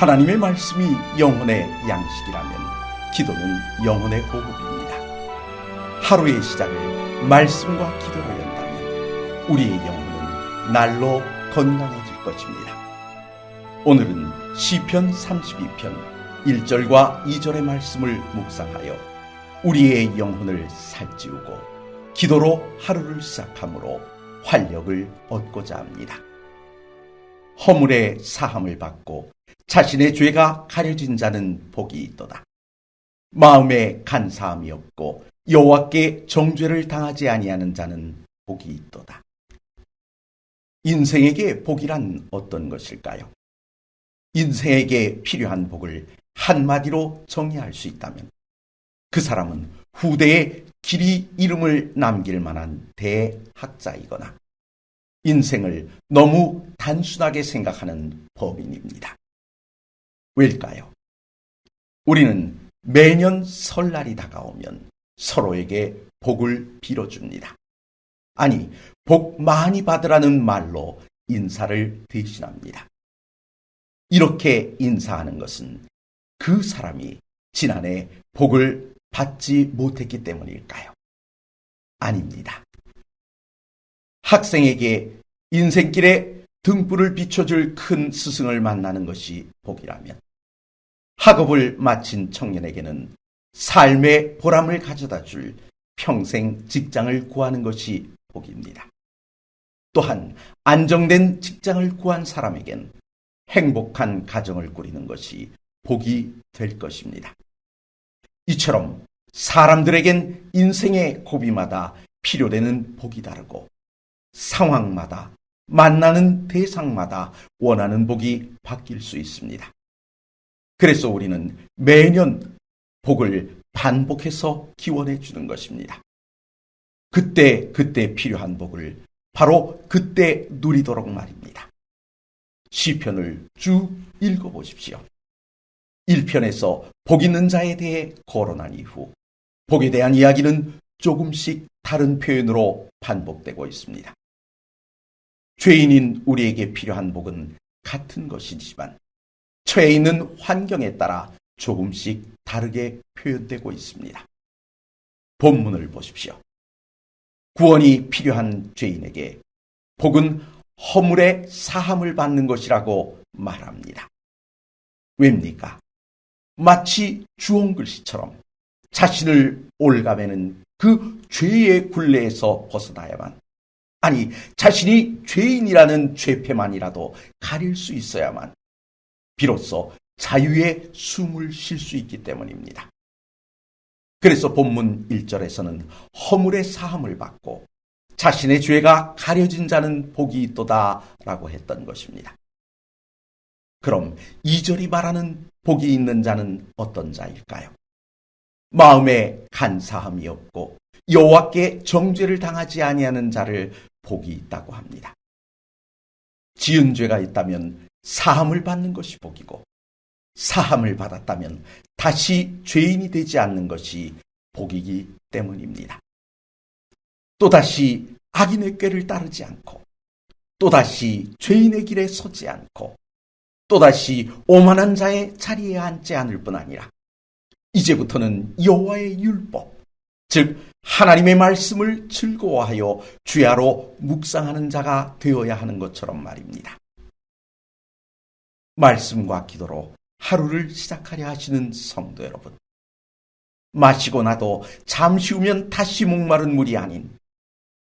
하나님의 말씀이 영혼의 양식이라면 기도는 영혼의 호흡입니다. 하루의 시작을 말씀과 기도로 연다면 우리의 영혼은 날로 건강해질 것입니다. 오늘은 시편 32편 1절과 2절의 말씀을 묵상하여 우리의 영혼을 살찌우고 기도로 하루를 시작함으로 활력을 얻고자 합니다. 허물의 사함을 받고 자신의 죄가 가려진 자는 복이 있도다. 마음에 간사함이 없고 여호와께 정죄를 당하지 아니하는 자는 복이 있도다. 인생에게 복이란 어떤 것일까요? 인생에게 필요한 복을 한마디로 정의할 수 있다면 그 사람은 후대에 길이 이름을 남길 만한 대학자이거나 인생을 너무 단순하게 생각하는 법인입니다. 왜일까요? 우리는 매년 설날이 다가오면 서로에게 복을 빌어줍니다. 아니, 복 많이 받으라는 말로 인사를 대신합니다. 이렇게 인사하는 것은 그 사람이 지난해 복을 받지 못했기 때문일까요? 아닙니다. 학생에게 인생길에 등불을 비춰줄 큰 스승을 만나는 것이 복이라면 학업을 마친 청년에게는 삶의 보람을 가져다 줄 평생 직장을 구하는 것이 복입니다. 또한 안정된 직장을 구한 사람에겐 행복한 가정을 꾸리는 것이 복이 될 것입니다. 이처럼 사람들에겐 인생의 고비마다 필요되는 복이 다르고 상황마다 만나는 대상마다 원하는 복이 바뀔 수 있습니다. 그래서 우리는 매년 복을 반복해서 기원해 주는 것입니다. 그때 필요한 복을 바로 그때 누리도록 말입니다. 시편을 쭉 읽어보십시오. 1편에서 복 있는 자에 대해 거론한 이후 복에 대한 이야기는 조금씩 다른 표현으로 반복되고 있습니다. 죄인인 우리에게 필요한 복은 같은 것이지만 처해 있는 환경에 따라 조금씩 다르게 표현되고 있습니다. 본문을 보십시오. 구원이 필요한 죄인에게 복은 허물의 사함을 받는 것이라고 말합니다. 왜입니까? 마치 주홍글씨처럼 자신을 올가매는 그 죄의 굴레에서 벗어나야만, 아니 자신이 죄인이라는 죄패만이라도 가릴 수 있어야만 비로소 자유의 숨을 쉴 수 있기 때문입니다. 그래서 본문 1절에서는 허물의 사함을 받고 자신의 죄가 가려진 자는 복이 있도다 라고 했던 것입니다. 그럼 2절이 말하는 복이 있는 자는 어떤 자일까요? 마음에 간사함이 없고 여호와께 정죄를 당하지 아니하는 자를 복이 있다고 합니다. 지은 죄가 있다면 사함을 받는 것이 복이고 사함을 받았다면 다시 죄인이 되지 않는 것이 복이기 때문입니다. 또다시 악인의 꾀를 따르지 않고 또다시 죄인의 길에 서지 않고 또다시 오만한 자의 자리에 앉지 않을 뿐 아니라 이제부터는 여호와의 율법, 즉 하나님의 말씀을 즐거워하여 주야로 묵상하는 자가 되어야 하는 것처럼 말입니다. 말씀과 기도로 하루를 시작하려 하시는 성도 여러분, 마시고 나도 잠시 후면 다시 목마른 물이 아닌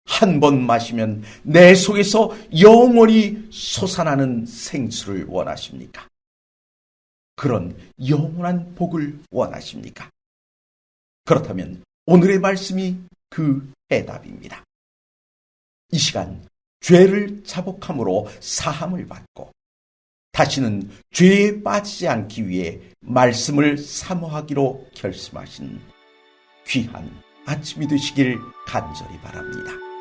한 번 마시면 내 속에서 영원히 솟아나는 생수를 원하십니까? 그런 영원한 복을 원하십니까? 그렇다면 오늘의 말씀이 그 해답입니다. 이 시간 죄를 자복함으로 사함을 받고 다시는 죄에 빠지지 않기 위해 말씀을 사모하기로 결심하신 귀한 아침이 되시길 간절히 바랍니다.